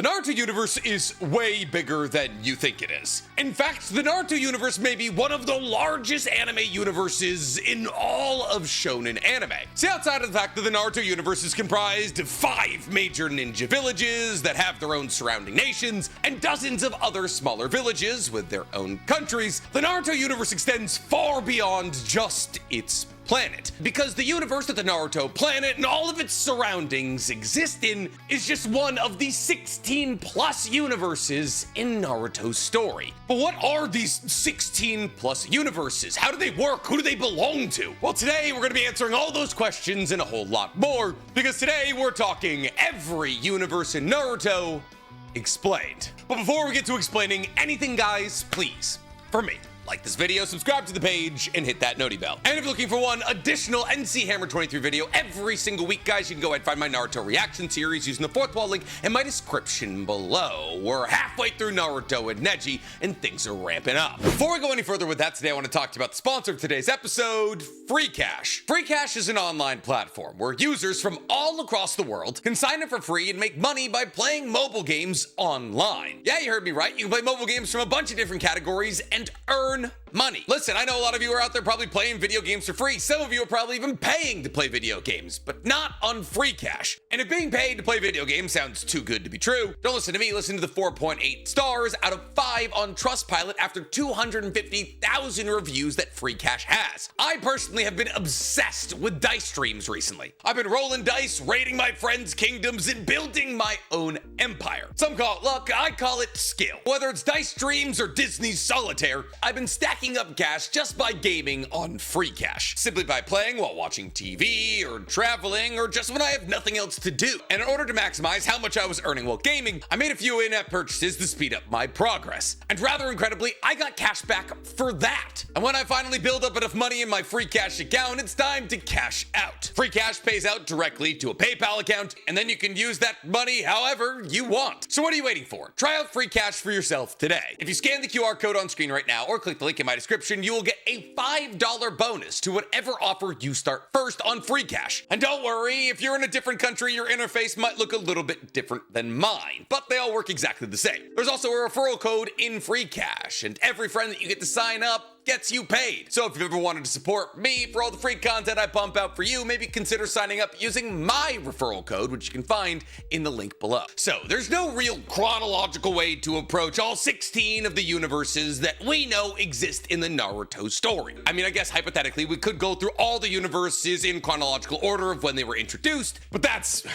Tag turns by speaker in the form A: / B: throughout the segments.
A: Naruto universe is way bigger than you think it is. In fact, the Naruto universe may be one of the largest anime universes in all of shonen anime. See, outside of the fact that the Naruto universe is comprised of 5 major ninja villages that have their own surrounding nations, and dozens of other smaller villages with their own countries, the Naruto universe extends far beyond just its planet, because the universe that the Naruto planet and all of its surroundings exist in is just one of the 16 plus universes in Naruto's story. But what are these 16 plus universes? How do they work? Who do they belong to? Well, today we're going to be answering all those questions and a whole lot more, because today we're talking every universe in Naruto explained. But before we get to explaining anything, guys, please, for me, like this video, subscribe to the page, and hit that noti bell. And if you're looking for one additional NC Hammer 23 video every single week, guys, you can go ahead and find my Naruto reaction series using the 4th wall link in my description below. We're halfway through Naruto and Neji, and things are ramping up. Before we go any further with that, today I want to talk to you about the sponsor of today's episode, Free Cash. Free Cash is an online platform where users from all across the world can sign up for free and make money by playing mobile games online. Yeah, you heard me right. You can play mobile games from a bunch of different categories and earn money. Listen, I know a lot of you are out there probably playing video games for free. Some of you are probably even paying to play video games, but not on Free Cash. And if being paid to play video games sounds too good to be true, don't listen to me. Listen to the 4.8 stars out of 5 on Trustpilot after 250,000 reviews that Free Cash has. I personally have been obsessed with dice streams recently. I've been rolling dice, raiding my friends' kingdoms, and building my own empire. Some call it luck, I call it skill. Whether it's dice streams or Disney's Solitaire, I've been stacking up cash just by gaming on Free Cash, simply by playing while watching TV or traveling or just when I have nothing else to do. And in order to maximize how much I was earning while gaming, I made a few in-app purchases to speed up my progress. And rather incredibly, I got cash back for that. And when I finally build up enough money in my Free Cash account, it's time to cash out. Free Cash pays out directly to a PayPal account, and then you can use that money however you want. So what are you waiting for? Try out Free Cash for yourself today. If you scan the QR code on screen right now or click the link in my description, you will get a $5 bonus to whatever offer you start first on Free Cash. And don't worry, if you're in a different country, your interface might look a little bit different than mine, but they all work exactly the same. There's also a referral code in Free Cash, and every friend that you get to sign up gets you paid. So if you've ever wanted to support me for all the free content I pump out for you, maybe consider signing up using my referral code, which you can find in the link below. So there's no real chronological way to approach all 16 of the universes that we know exist in the Naruto story. I mean, I guess hypothetically we could go through all the universes in chronological order of when they were introduced, but that's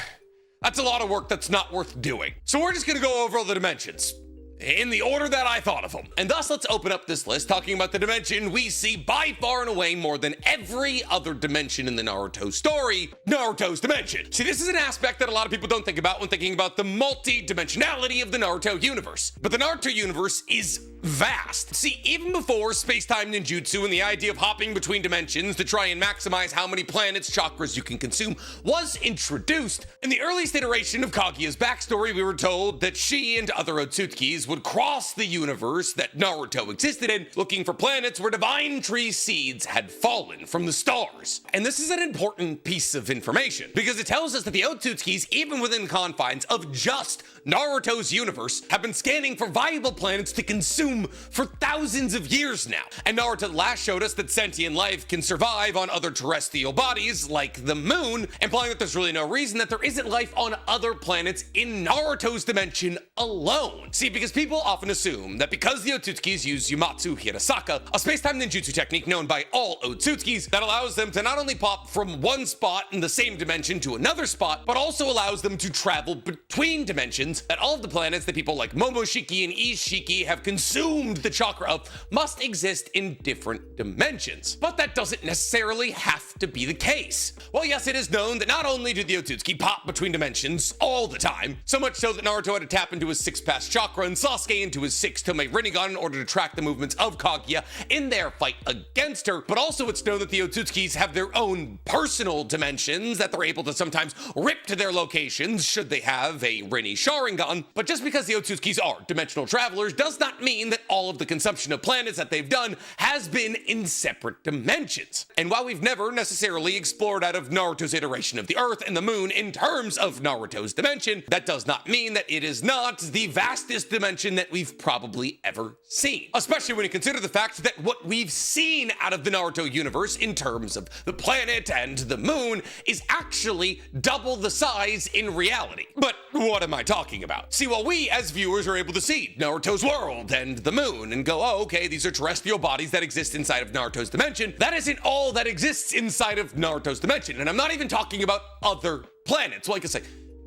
A: a lot of work that's not worth doing. So we're just gonna go over all the dimensions in the order that I thought of them. And thus, let's open up this list talking about the dimension we see by far and away more than every other dimension in the Naruto story, Naruto's dimension. See, this is an aspect that a lot of people don't think about when thinking about the multi-dimensionality of the Naruto universe. But the Naruto universe is vast. See, even before space-time ninjutsu and the idea of hopping between dimensions to try and maximize how many planets, chakras you can consume was introduced, in the earliest iteration of Kaguya's backstory, we were told that she and other Otsutskis would cross the universe that Naruto existed in, looking for planets where divine tree seeds had fallen from the stars. And this is an important piece of information, because it tells us that the Otsutskis, even within confines of just Naruto's universe, have been scanning for viable planets to consume for thousands of years now. And Naruto last showed us that sentient life can survive on other terrestrial bodies like the moon, implying that there's really no reason that there isn't life on other planets in Naruto's dimension alone. See, because people often assume that because the Otsutskis use Yumatsu Hirasaka, a space-time ninjutsu technique known by all Otsutskis that allows them to not only pop from one spot in the same dimension to another spot, but also allows them to travel between dimensions, that all of the planets that people like Momoshiki and Ishiki have consumed the chakra of must exist in different dimensions. But that doesn't necessarily have to be the case. Well, yes, it is known that not only do the Otsutski pop between dimensions all the time, so much so that Naruto had to tap into his 6 past chakra and Sasuke into his 6-tome Rinnegan in order to track the movements of Kaguya in their fight against her, but also it's known that the Otsutskis have their own personal dimensions that they're able to sometimes rip to their locations should they have a Rinne Sharingan. But just because the Otsutskis are dimensional travelers does not mean that all of the consumption of planets that they've done has been in separate dimensions. And while we've never necessarily explored out of Naruto's iteration of the Earth and the Moon in terms of Naruto's dimension, that does not mean that it is not the vastest dimension that we've probably ever seen. Especially when you consider the fact that what we've seen out of the Naruto universe in terms of the planet and the moon is actually double the size in reality. But what am I talking about? See, while we as viewers are able to see Naruto's world and the moon and go, oh, okay, these are terrestrial bodies that exist inside of Naruto's dimension, that isn't all that exists inside of Naruto's dimension. And I'm not even talking about other planets. Well, I can say,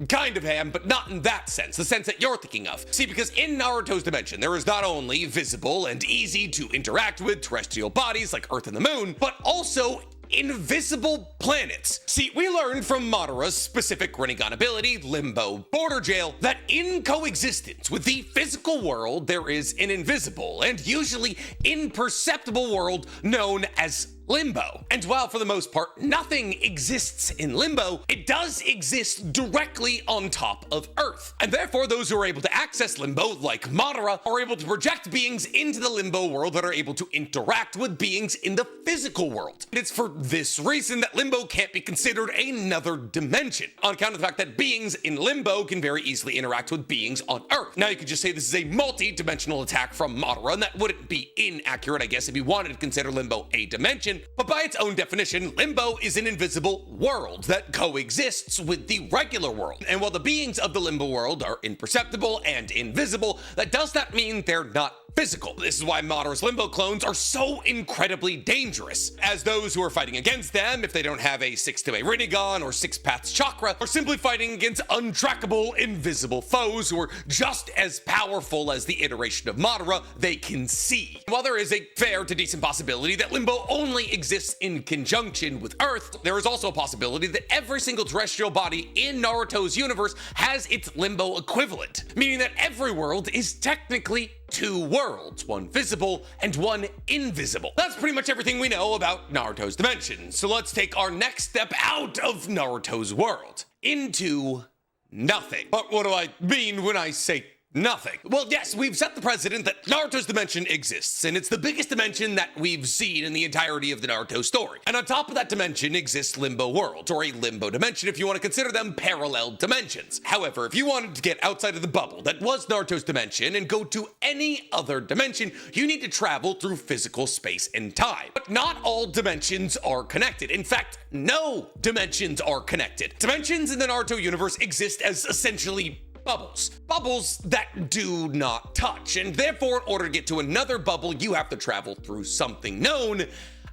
A: kind of am, but not in that sense, the sense that you're thinking of. See, because in Naruto's dimension, there is not only visible and easy to interact with terrestrial bodies like Earth and the Moon, but also invisible planets. See, we learned from Madara's specific Rinnegan ability, Limbo Border Jail, that in coexistence with the physical world, there is an invisible and usually imperceptible world known as Limbo. And while for the most part nothing exists in Limbo, it does exist directly on top of Earth. And therefore those who are able to access Limbo, like Madara, are able to project beings into the Limbo world that are able to interact with beings in the physical world. And it's for this reason that Limbo can't be considered another dimension, on account of the fact that beings in Limbo can very easily interact with beings on Earth. Now you could just say this is a multi-dimensional attack from Madara, and that wouldn't be inaccurate, I guess, if you wanted to consider Limbo a dimension. But by its own definition, Limbo is an invisible world that coexists with the regular world. And while the beings of the Limbo world are imperceptible and invisible, that does not mean they're not physical. This is why Madara's Limbo clones are so incredibly dangerous, as those who are fighting against them, if they don't have a 6-to-a Rinnegan or 6 paths chakra, are simply fighting against untrackable, invisible foes who are just as powerful as the iteration of Madara they can see. While there is a fair to decent possibility that Limbo only exists in conjunction with Earth, there is also a possibility that every single terrestrial body in Naruto's universe has its Limbo equivalent, meaning that every world is technically 2 worlds, one visible and one invisible. That's pretty much everything we know about Naruto's dimension. So let's take our next step out of Naruto's world, into nothing. But what do I mean when I say nothing? Well, yes, we've set the precedent that Naruto's dimension exists, and it's the biggest dimension that we've seen in the entirety of the Naruto story. And on top of that dimension exists Limbo worlds, or a Limbo dimension if you want to consider them parallel dimensions. However, if you wanted to get outside of the bubble that was Naruto's dimension and go to any other dimension, you need to travel through physical space and time. But not all dimensions are connected. In fact, no dimensions are connected. Dimensions in the Naruto universe exist as essentially bubbles that do not touch, and therefore in order to get to another bubble you have to travel through something known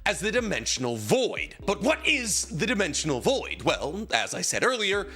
A: as the dimensional void. But what is the dimensional void? Well, as I said earlier,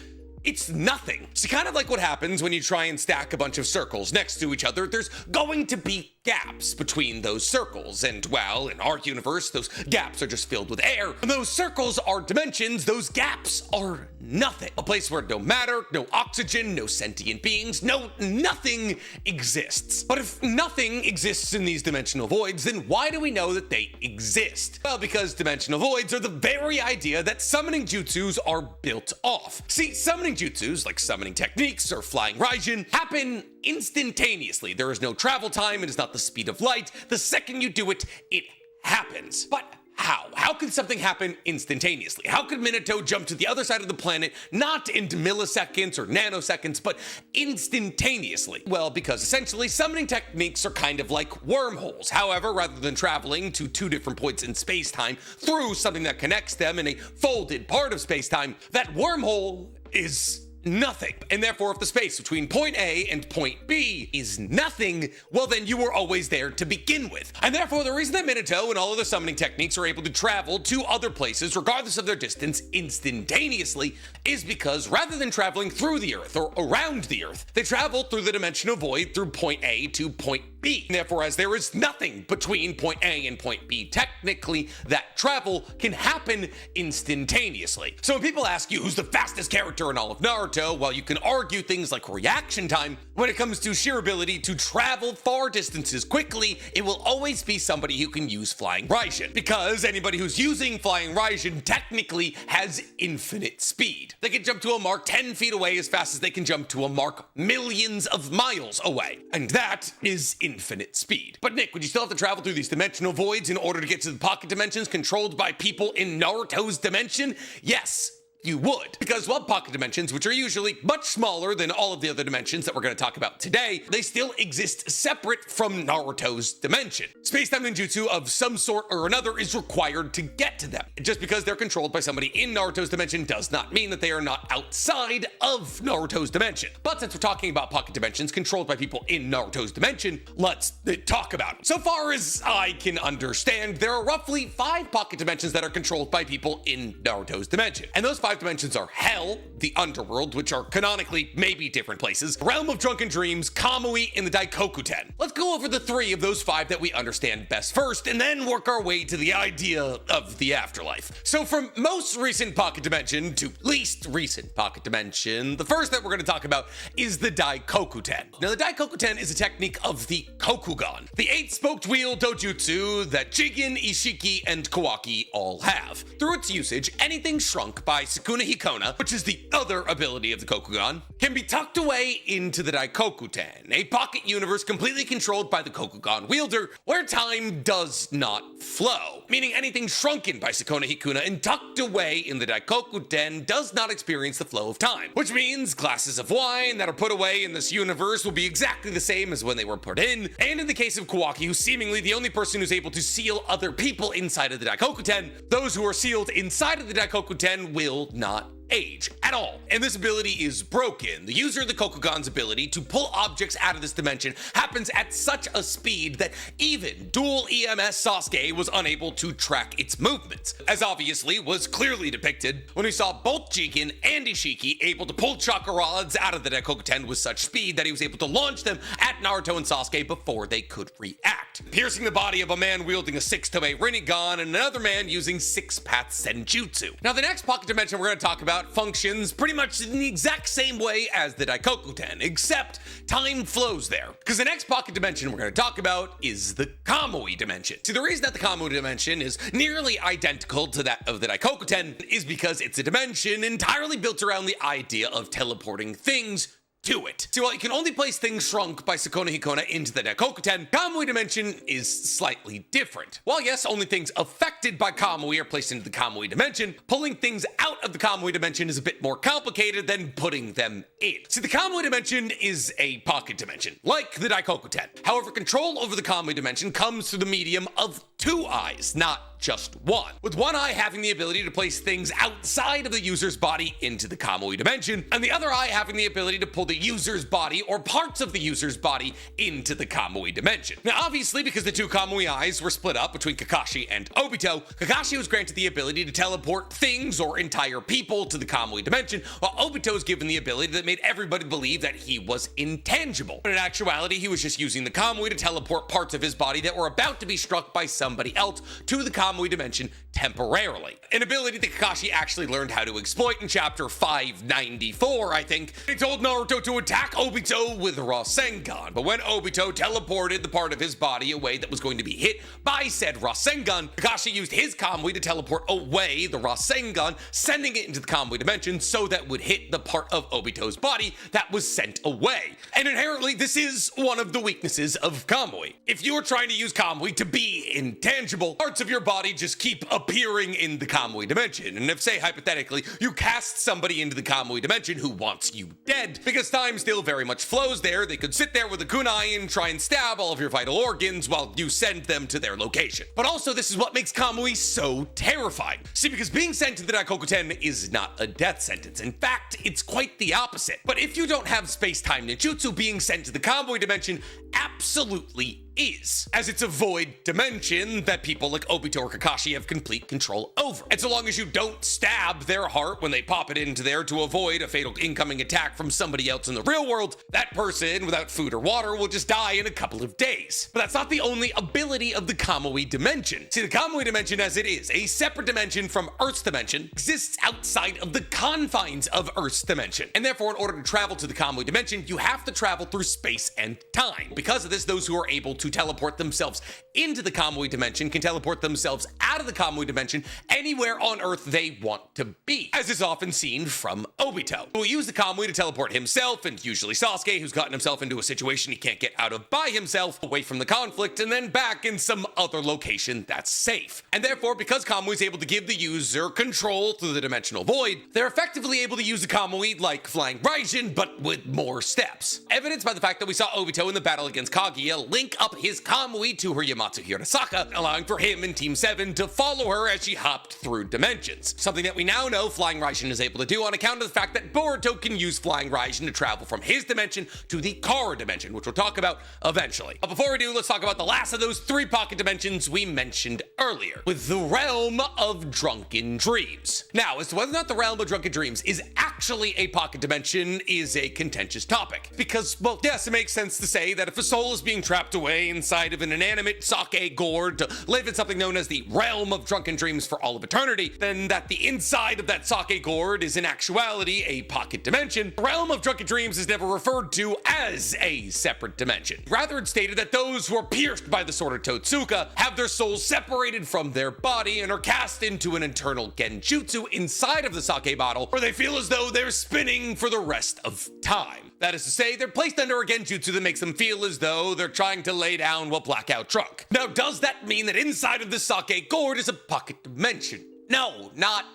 A: it's nothing. It's kind of like what happens when you try and stack a bunch of circles next to each other. There's going to be gaps between those circles, and well, in our universe, those gaps are just filled with air. And those circles are dimensions, those gaps are nothing. A place where no matter, no oxygen, no sentient beings, nothing exists. But if nothing exists in these dimensional voids, then why do we know that they exist? Well, because dimensional voids are the very idea that summoning jutsus are built off. See, summoning jutsus, like summoning techniques or flying Raijin, happen instantaneously. There is no travel time, it is not the speed of light. The second you do it, it happens. But how? How can something happen instantaneously? How could Minato jump to the other side of the planet, not in milliseconds or nanoseconds, but instantaneously? Well, because essentially summoning techniques are kind of like wormholes. However, rather than traveling to 2 different points in space-time through something that connects them in a folded part of space-time, that wormhole is nothing. And therefore, if the space between point A and point B is nothing, well then you were always there to begin with. And therefore, the reason that Minato and all other summoning techniques are able to travel to other places, regardless of their distance, instantaneously, is because rather than traveling through the Earth or around the Earth, they travel through the dimensional void through point A to point B. B. Therefore, as there is nothing between point A and point B, technically that travel can happen instantaneously. So when people ask you who's the fastest character in all of Naruto, well, you can argue things like reaction time. When it comes to sheer ability to travel far distances quickly, it will always be somebody who can use Flying Raijin, because anybody who's using Flying Raijin technically has infinite speed. They can jump to a mark 10 feet away as fast as they can jump to a mark millions of miles away, and that is infinite speed. But Nick, would you still have to travel through these dimensional voids in order to get to the pocket dimensions controlled by people in Naruto's dimension? Yes, you would. Because while pocket dimensions, which are usually much smaller than all of the other dimensions that we're going to talk about today, they still exist separate from Naruto's dimension. Space-time ninjutsu of some sort or another is required to get to them. Just because they're controlled by somebody in Naruto's dimension does not mean that they are not outside of Naruto's dimension. But since we're talking about pocket dimensions controlled by people in Naruto's dimension, let's talk about it. So far as I can understand, there are roughly 5 pocket dimensions that are controlled by people in Naruto's dimension. And those 5 dimensions are Hell, the Underworld, which are canonically maybe different places, Realm of Drunken Dreams, Kamui, and the Daikokuten. Let's go over the 3 of those 5 that we understand best first, and then work our way to the idea of the afterlife. So from most recent pocket dimension to least recent pocket dimension, the first that we're going to talk about is the Daikokuten. Now the Daikokuten is a technique of the Kokugan, the 8-spoked wheel dojutsu that Jigen, Ishiki, and Kawaki all have. Through its usage, anything shrunk by Sukuna Hikona, which is the other ability of the Kokugan, can be tucked away into the Daikokuten, a pocket universe completely controlled by the Kokugan wielder, where time does not flow. Meaning anything shrunken by Sukuna Hikona and tucked away in the Daikokuten does not experience the flow of time. Which means glasses of wine that are put away in this universe will be exactly the same as when they were put in, and in the case of Kawaki, who's seemingly the only person who's able to seal other people inside of the Daikokuten, those who are sealed inside of the Daikokuten will not age at all. And this ability is broken. The user of the Kokugan's ability to pull objects out of this dimension happens at such a speed that even dual EMS Sasuke was unable to track its movements, as obviously was clearly depicted when we saw both Jigen and Ishiki able to pull chakra rods out of the Daikokuten with such speed that he was able to launch them at Naruto and Sasuke before they could react, piercing the body of a man wielding a 6-toei Rinnegan and another man using 6-path Senjutsu. Now the next pocket dimension we're going to talk about functions pretty much in the exact same way as the Daikokuten, except time flows there. Because the next pocket dimension we're going to talk about is the Kamui dimension. See, the reason that the Kamui dimension is nearly identical to that of the Daikokuten is because it's a dimension entirely built around the idea of teleporting things to it. See, while you can only place things shrunk by Sukuna Hikona into the Daikokuten, Kamui dimension is slightly different. While yes, only things affected by Kamui are placed into the Kamui dimension, pulling things out of the Kamui dimension is a bit more complicated than putting them in. See, the Kamui dimension is a pocket dimension, like the Daikokuten. However, control over the Kamui dimension comes through the medium of 2 eyes, not just 1. With 1 eye having the ability to place things outside of the user's body into the Kamui dimension, and the other eye having the ability to pull the user's body or parts of the user's body into the Kamui dimension. Now obviously, because the 2 Kamui eyes were split up between Kakashi and Obito, Kakashi was granted the ability to teleport things or entire people to the Kamui dimension, while Obito was given the ability that made everybody believe that he was intangible. But in actuality, he was just using the Kamui to teleport parts of his body that were about to be struck by somebody else to the Kamui dimension temporarily. An ability that Kakashi actually learned how to exploit in chapter 594, I think. He told Naruto to attack Obito with Rasengan, but when Obito teleported the part of his body away that was going to be hit by said Rasengan, Kakashi used his Kamui to teleport away the Rasengan, sending it into the Kamui dimension so that it would hit the part of Obito's body that was sent away. And inherently, this is one of the weaknesses of Kamui. If you're trying to use Kamui to be intangible, parts of your body just keep appearing in the Kamui dimension. And if, say, hypothetically, you cast somebody into the Kamui dimension who wants you dead, because time still very much flows there, they could sit there with a kunai and try and stab all of your vital organs while you send them to their location. But also, this is what makes Kamui so terrifying. See, because being sent to the Daikokuten is not a death sentence. In fact, it's quite the opposite. But if you don't have space-time ninjutsu, being sent to the Kamui dimension absolutely is, as it's a void dimension that people like Obito or Kakashi have complete control over. And so long as you don't stab their heart when they pop it into there to avoid a fatal incoming attack from somebody else in the real world, that person without food or water will just die in a couple of days. But that's not the only ability of the Kamui dimension. See, the Kamui dimension as it is, a separate dimension from Earth's dimension, exists outside of the confines of Earth's dimension. And therefore, in order to travel to the Kamui dimension, you have to travel through space and time. Because of this, those who are able to teleport themselves into the Kamui dimension can teleport themselves out of the Kamui dimension anywhere on Earth they want to be, as is often seen from Obito, who will use the Kamui to teleport himself and usually Sasuke, who's gotten himself into a situation he can't get out of by himself, away from the conflict, and then back in some other location that's safe. And therefore, because Kamui is able to give the user control through the dimensional void, they're effectively able to use the Kamui like flying Raijin, but with more steps. Evidenced by the fact that we saw Obito in the battle against Kaguya link up his Kamui to her Yamato Hirasaka, allowing for him and Team 7 to follow her as she hopped through dimensions. Something that we now know Flying Raijin is able to do on account of the fact that Boruto can use Flying Raijin to travel from his dimension to the Cara dimension, which we'll talk about eventually. But before we do, let's talk about the last of those 3 pocket dimensions we mentioned earlier, with the realm of drunken dreams. Now, as to whether or not the realm of drunken dreams is actually a pocket dimension is a contentious topic. Because, well, yes, it makes sense to say that if a soul is being trapped away inside of an inanimate sake gourd to live in something known as the realm of drunken dreams for all of eternity, then that the inside of that sake gourd is in actuality a pocket dimension. The realm of drunken dreams is never referred to as a separate dimension. Rather, it's stated that those who are pierced by the sword of Totsuka have their souls separated from their body and are cast into an internal genjutsu inside of the sake bottle, where they feel as though they're spinning for the rest of time. That is to say, they're placed under a genjutsu that makes them feel as though they're trying to lay down while blackout drunk. Now, does that mean that inside of the sake gourd is a pocket dimension? No, not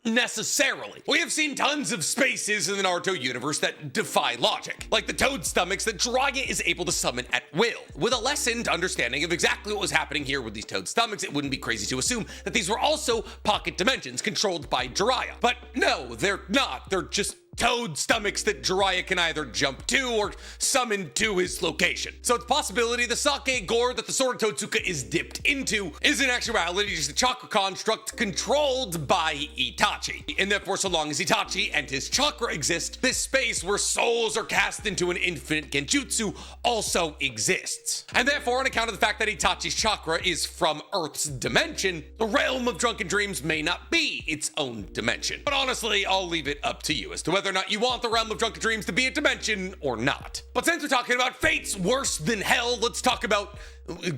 A: necessarily. We have seen tons of spaces in the Naruto universe that defy logic, like the toad stomachs that Jiraiya is able to summon at will. With a lessened understanding of exactly what was happening here with these toad stomachs, it wouldn't be crazy to assume that these were also pocket dimensions controlled by Jiraiya. But no, they're not. They're just toad stomachs that Jiraiya can either jump to or summon to his location. So it's a possibility the sake gourd that the sword of Totsuka is dipped into is in actuality just a chakra construct controlled by Itachi. And therefore, so long as Itachi and his chakra exist, this space where souls are cast into an infinite genjutsu also exists. And therefore, on account of the fact that Itachi's chakra is from Earth's dimension, the realm of drunken dreams may not be its own dimension. But honestly, I'll leave it up to you as to whether or not you want the realm of drunken dreams to be a dimension or not. But since we're talking about fates worse than hell, let's talk about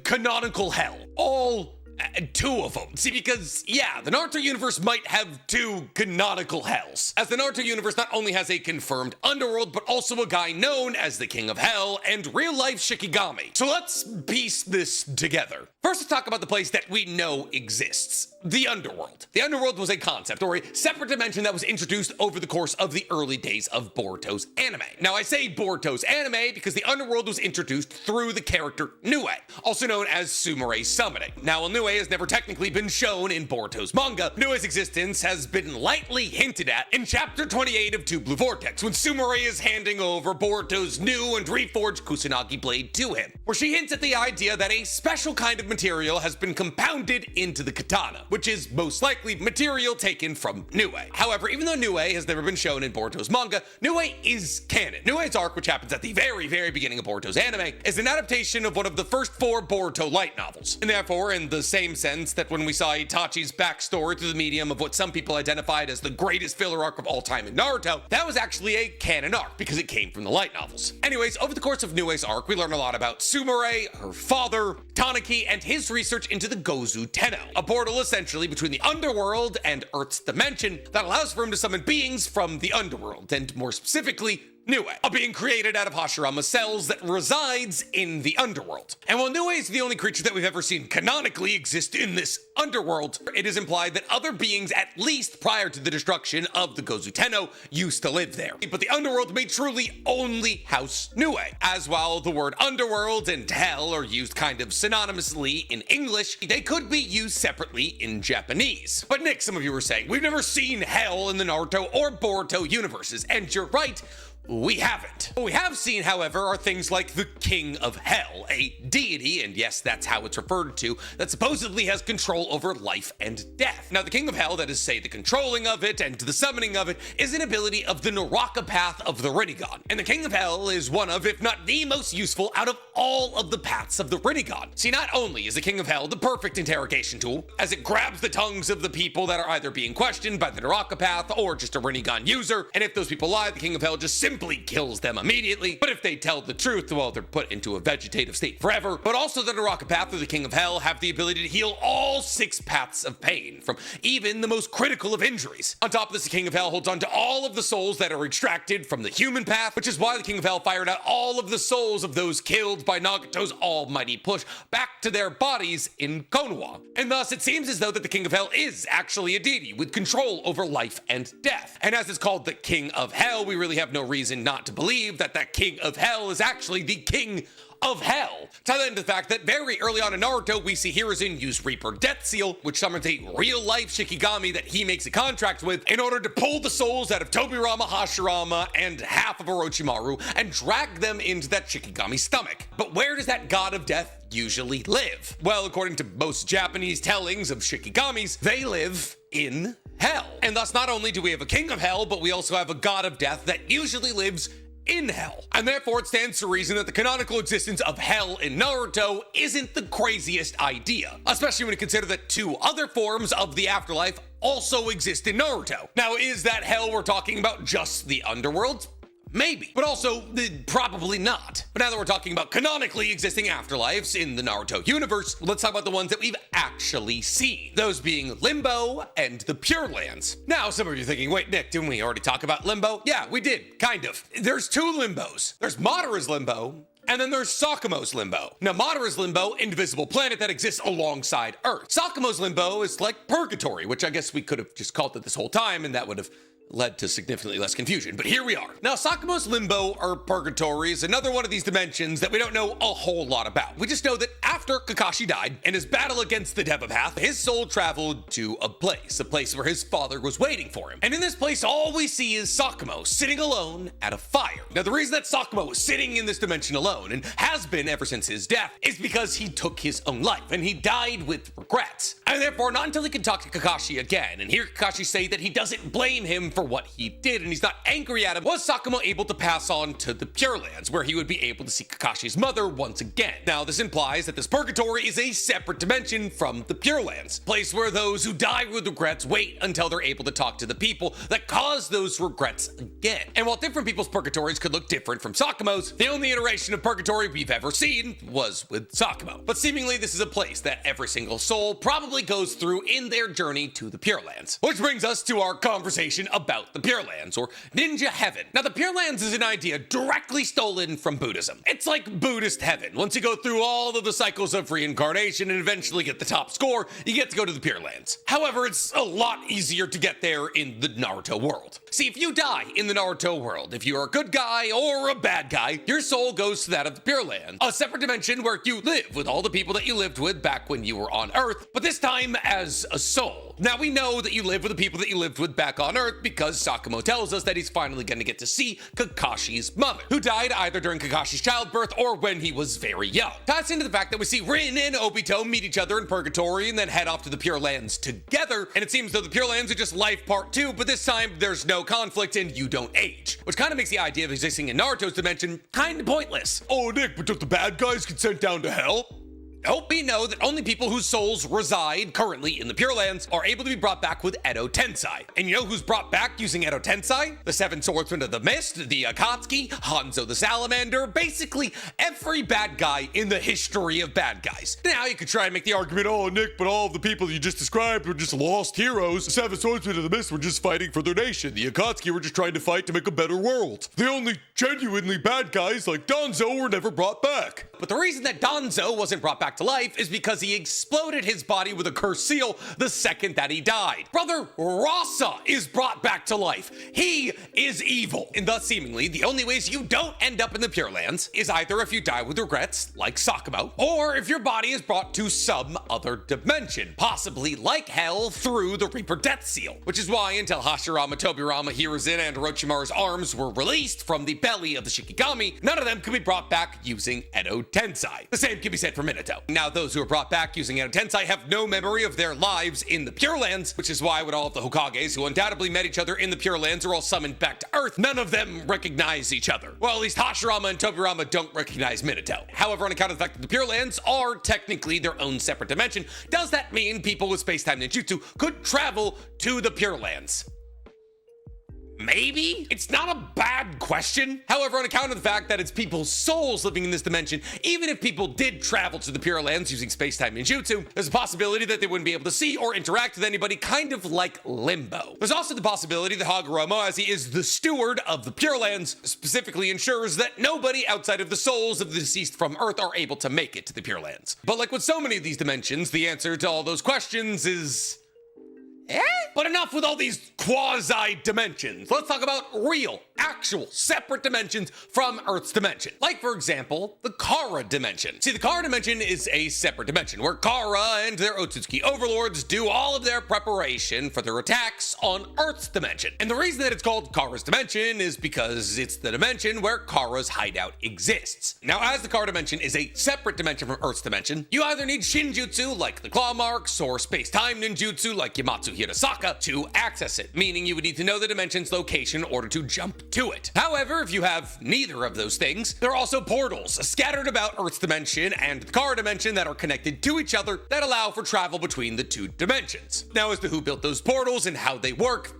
A: canonical hell. All 2 of them. See, because, yeah, the Naruto universe might have 2 canonical hells, as the Naruto universe not only has a confirmed underworld, but also a guy known as the King of Hell and real-life Shikigami. So let's piece this together. First, let's talk about the place that we know exists, the underworld. The underworld was a concept, or a separate dimension that was introduced over the course of the early days of Boruto's anime. Now, I say Boruto's anime because the underworld was introduced through the character Nue, also known as Sumere's summoning. Now, while Nue has never technically been shown in Boruto's manga, Nue's existence has been lightly hinted at in chapter 28 of Two Blue Vortex, when Sumere is handing over Boruto's new and reforged Kusanagi blade to him, where she hints at the idea that a special kind of material has been compounded into the katana, which is most likely material taken from Nue. However, even though Nue has never been shown in Boruto's manga, Nue is canon. Nue's arc, which happens at the very, very beginning of Boruto's anime, is an adaptation of one of the first 4 Boruto light novels, and therefore, in the same sense that when we saw Itachi's backstory through the medium of what some people identified as the greatest filler arc of all time in Naruto, that was actually a canon arc because it came from the light novels. Anyways, over the course of Nue's arc, we learn a lot about Sumere, her father, Tanaki, and his research into the Gozu Tenno, a portal essentially between the underworld and Earth's dimension that allows for him to summon beings from the underworld, and more specifically, Nue, a being created out of Hashirama cells that resides in the underworld. And while Nue is the only creature that we've ever seen canonically exist in this underworld, it is implied that other beings, at least prior to the destruction of the Gozu Tenno, used to live there. But the underworld may truly only house Nue, as while the word underworld and hell are used kind of synonymously in English, they could be used separately in Japanese. But Nick, some of you were saying, we've never seen hell in the Naruto or Boruto universes, and you're right. we haven't. What we have seen, however, are things like the King of Hell, a deity, and yes, that's how it's referred to, that supposedly has control over life and death. Now, the King of Hell, that is, say, the controlling of it and the summoning of it, is an ability of the Naraka path of the Rinnegan. And the King of Hell is one of, if not the most useful, out of all of the paths of the Rinnegan. See, not only is the King of Hell the perfect interrogation tool, as it grabs the tongues of the people that are either being questioned by the Naraka path or just a Rinnegan user, and if those people lie, the King of Hell just simply kills them immediately. But if they tell the truth, well, they're put into a vegetative state forever. But also the Naraka path or the King of Hell have the ability to heal all 6 paths of pain, from even the most critical of injuries. On top of this, the King of Hell holds on to all of the souls that are extracted from the human path, which is why the King of Hell fired out all of the souls of those killed by Nagato's almighty push back to their bodies in Konoha. And thus, it seems as though that the King of Hell is actually a deity with control over life and death. And as it's called the King of Hell, we really have no reason not to believe that that King of Hell is actually the King of Hell. Tie that into the fact that very early on in Naruto, we see Hiruzen use Reaper Death Seal, which summons a real-life Shikigami that he makes a contract with in order to pull the souls out of Tobirama, Hashirama, and half of Orochimaru and drag them into that Shikigami's stomach. But where does that god of death usually live? Well, according to most Japanese tellings of Shikigamis, they live in hell. And thus, not only do we have a King of Hell, but we also have a god of death that usually lives in hell. And therefore, it stands to reason that the canonical existence of hell in Naruto isn't the craziest idea, especially when you consider that 2 other forms of the afterlife also exist in Naruto. Now, is that hell we're talking about just the underworld? Maybe, but also probably not. But now that we're talking about canonically existing afterlives in the Naruto universe, let's talk about the ones that we've actually seen. Those being Limbo and the Pure Lands. Now, some of you are thinking, wait, Nick, didn't we already talk about Limbo? Yeah, we did, kind of. There's 2 Limbos. There's Madara's Limbo, and then there's Sakamo's Limbo. Now, Madara's Limbo, indivisible planet that exists alongside Earth. Sakamo's Limbo is like purgatory, which I guess we could have just called it this whole time, and that would have led to significantly less confusion, but here we are. Now, Sakamo's Limbo, or Purgatory, is another one of these dimensions that we don't know a whole lot about. We just know that after Kakashi died, in his battle against the Deva Path, his soul traveled to a place where his father was waiting for him. And in this place, all we see is Sakamo sitting alone at a fire. Now, the reason that Sakamo was sitting in this dimension alone, and has been ever since his death, is because he took his own life, and he died with regrets. And therefore, not until he can talk to Kakashi again, and hear Kakashi say that he doesn't blame him for what he did, and he's not angry at him, was Sakamo able to pass on to the Pure Lands, where he would be able to see Kakashi's mother once again. Now, this implies that this purgatory is a separate dimension from the Pure Lands, a place where those who die with regrets wait until they're able to talk to the people that caused those regrets again. And while different people's purgatories could look different from Sakamo's, the only iteration of purgatory we've ever seen was with Sakamo. But seemingly, this is a place that every single soul probably goes through in their journey to the Pure Lands. Which brings us to our conversation about the Pure Lands, or Ninja Heaven. Now, the Pure Lands is an idea directly stolen from Buddhism. It's like Buddhist heaven. Once you go through all of the cycles of reincarnation and eventually get the top score, you get to go to the Pure Lands. However, it's a lot easier to get there in the Naruto world. See, if you die in the Naruto world, if you're a good guy or a bad guy, your soul goes to that of the Pure Land, a separate dimension where you live with all the people that you lived with back when you were on Earth, but this time as a soul. Now, we know that you live with the people that you lived with back on Earth because Sakamo tells us that he's finally going to get to see Kakashi's mother, who died either during Kakashi's childbirth or when he was very young. Ties into the fact that we see Rin and Obito meet each other in Purgatory and then head off to the Pure Lands together, and it seems though the Pure Lands are just life part 2, but this time there's no conflict and you don't age, which kind of makes the idea of existing in Naruto's dimension kind of pointless. Oh, Nick, but don't the bad guys get sent down to hell? Hope we know that only people whose souls reside currently in the Pure Lands are able to be brought back with Edo Tensei. And you know who's brought back using Edo Tensei? The Seven Swordsmen of the Mist, the Otsutski, Hanzo the Salamander, basically every bad guy in the history of bad guys. Now you could try and make the argument, oh Nick, but all of the people you just described were just lost heroes. The Seven Swordsmen of the Mist were just fighting for their nation. The Otsutski were just trying to fight to make a better world. The only genuinely bad guys like Danzo were never brought back. But the reason that Danzo wasn't brought back back to life is because he exploded his body with a cursed seal the second that he died. Brother Rasa is brought back to life. He is evil, and thus seemingly the only ways you don't end up in the Pure Lands is either if you die with regrets, like Sakamo, or if your body is brought to some other dimension, possibly like hell through the Reaper Death Seal, which is why until Hashirama, Tobirama, Hiruzen, and Orochimaru's arms were released from the belly of the Shikigami, none of them could be brought back using Edo Tensei. The same can be said for Minato. Now, those who are brought back using Edo Tensei have no memory of their lives in the Pure Lands, which is why with all of the Hokages who undoubtedly met each other in the Pure Lands are all summoned back to Earth, none of them recognize each other. Well, at least Hashirama and Tobirama don't recognize Minato. However, on account of the fact that the Pure Lands are technically their own separate dimension, does that mean people with space-time ninjutsu could travel to the Pure Lands? Maybe? It's not a bad question. However, on account of the fact that it's people's souls living in this dimension, even if people did travel to the Pure Lands using space-time ninjutsu, there's a possibility that they wouldn't be able to see or interact with anybody, kind of like Limbo. There's also the possibility that Hagoromo, as he is the steward of the Pure Lands, specifically ensures that nobody outside of the souls of the deceased from Earth are able to make it to the Pure Lands. But like with so many of these dimensions, the answer to all those questions is... But enough with all these quasi-dimensions. Let's talk about real, actual, separate dimensions from Earth's dimension. Like, for example, the Cara dimension. See, the Cara dimension is a separate dimension where Cara and their Otsutski overlords do all of their preparation for their attacks on Earth's dimension. And the reason that it's called Kara's dimension is because it's the dimension where Kara's hideout exists. Now, as the Cara dimension is a separate dimension from Earth's dimension, you either need Shinjutsu, like the Claw Marks, or space-time ninjutsu, like Yamatsu Hirasaka, to access it, meaning you would need to know the dimension's location in order to jump to it. However, if you have neither of those things, there are also portals scattered about Earth's dimension and the Cara dimension that are connected to each other that allow for travel between the two dimensions. Now, as to who built those portals and how they work,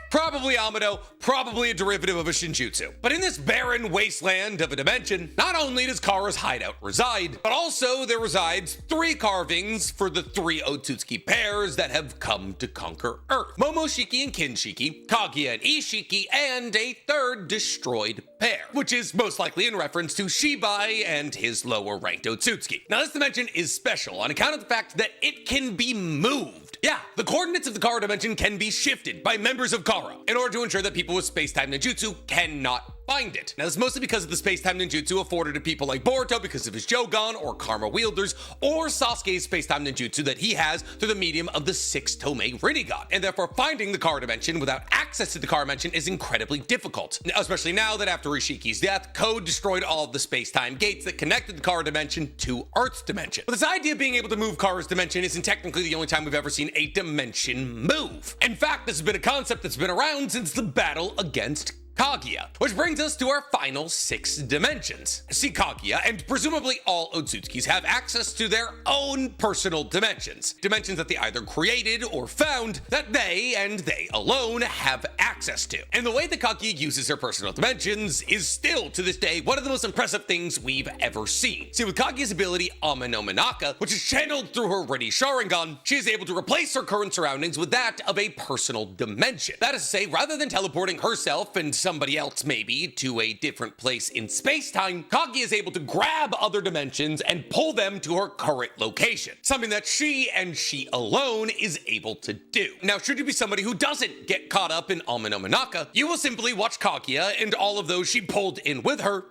A: probably Amado, probably a derivative of a Shinjutsu. But in this barren wasteland of a dimension, not only does Kara's hideout reside, but also there resides 3 carvings for the 3 Otsutski pairs that have come to conquer Earth. Momoshiki and Kinshiki, Kaguya and Ishiki, and a 3rd destroyed pair, which is most likely in reference to Shibai and his lower ranked Otsutski. Now, this dimension is special on account of the fact that it can be moved. Yeah, the coordinates of the Cara dimension can be shifted by members of Cara in order to ensure that people with space-time ninjutsu cannot find it. Now, this is mostly because of the space-time ninjutsu afforded to people like Boruto because of his Jogan or Karma wielders, or Sasuke's space-time ninjutsu that he has through the medium of the 6 Tomei Rinnegan. And therefore, finding the Cara dimension without access to the Cara dimension is incredibly difficult, especially now that after Ishiki's death, Code destroyed all of the space-time gates that connected the Cara dimension to Earth's dimension. But this idea of being able to move Kara's dimension isn't technically the only time we've ever seen a dimension move. In fact, this has been a concept that's been around since the battle against Kaguya, which brings us to our final 6 dimensions. See, Kaguya and presumably all Otsutskis have access to their own personal dimensions. Dimensions that they either created or found that they and they alone have access to. And the way that Kaguya uses her personal dimensions is still, to this day, one of the most impressive things we've ever seen. See, with Kaguya's ability Ama no Minaka, which is channeled through her ready Sharingan, she is able to replace her current surroundings with that of a personal dimension. That is to say, rather than teleporting herself and somebody else maybe to a different place in space-time, Kaguya is able to grab other dimensions and pull them to her current location, something that she and she alone is able to do. Now, should you be somebody who doesn't get caught up in Ama no Minaka, you will simply watch Kaguya and all of those she pulled in with her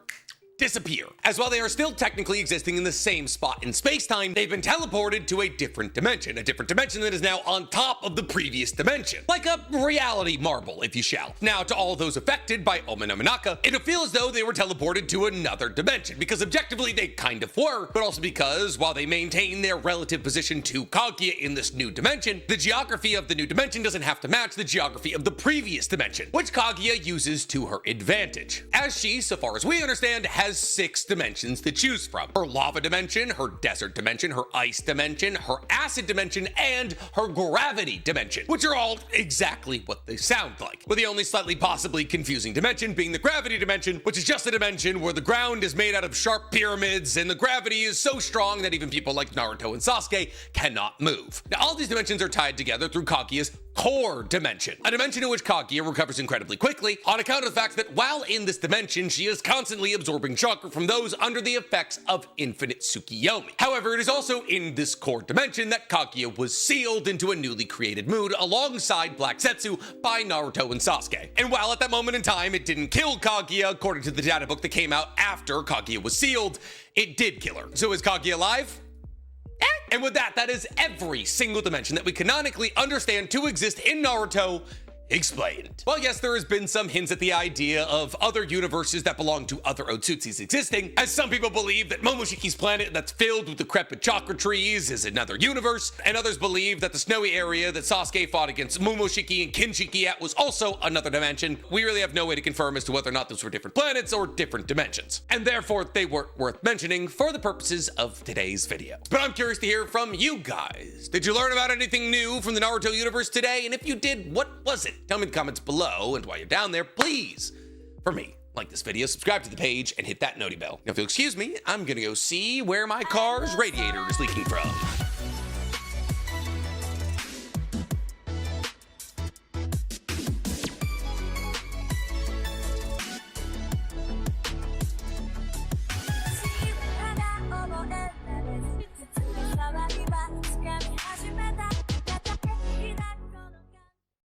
A: disappear. As while they are still technically existing in the same spot in space-time, they've been teleported to a different dimension that is now on top of the previous dimension. Like a reality marble, if you shall. Now, to all those affected by Ama no Minaka, it'll feel as though they were teleported to another dimension, because objectively they kind of were, but also because while they maintain their relative position to Kaguya in this new dimension, the geography of the new dimension doesn't have to match the geography of the previous dimension, which Kaguya uses to her advantage. As she, so far as we understand, has 6 dimensions to choose from. Her lava dimension, her desert dimension, her ice dimension, her acid dimension, and her gravity dimension, which are all exactly what they sound like, with the only slightly possibly confusing dimension being the gravity dimension, which is just a dimension where the ground is made out of sharp pyramids and the gravity is so strong that even people like Naruto and Sasuke cannot move. Now, all these dimensions are tied together through Kaguya's core dimension, a dimension in which Kaguya recovers incredibly quickly on account of the fact that while in this dimension, she is constantly absorbing chakra from those under the effects of infinite Tsukiyomi. However, it is also in this core dimension that Kaguya was sealed into a newly created mood alongside Black Zetsu by Naruto and Sasuke. And while at that moment in time it didn't kill Kaguya, according to the data book that came out after Kaguya was sealed, it did kill her. So is Kaguya alive? And with that, that is every single dimension that we canonically understand to exist in Naruto explained. Well, yes, there has been some hints at the idea of other universes that belong to other Otsutskis existing, as some people believe that Momoshiki's planet that's filled with decrepit chakra trees is another universe, and others believe that the snowy area that Sasuke fought against Momoshiki and Kinshiki at was also another dimension. We really have no way to confirm as to whether or not those were different planets or different dimensions, and therefore they weren't worth mentioning for the purposes of today's video. But I'm curious to hear from you guys. Did you learn about anything new from the Naruto universe today? And if you did, what was it? Tell me in the comments below, and while you're down there, please, for me, like this video, subscribe to the page, and hit that noti bell. Now, if you'll excuse me, I'm gonna go see where my car's radiator is leaking from.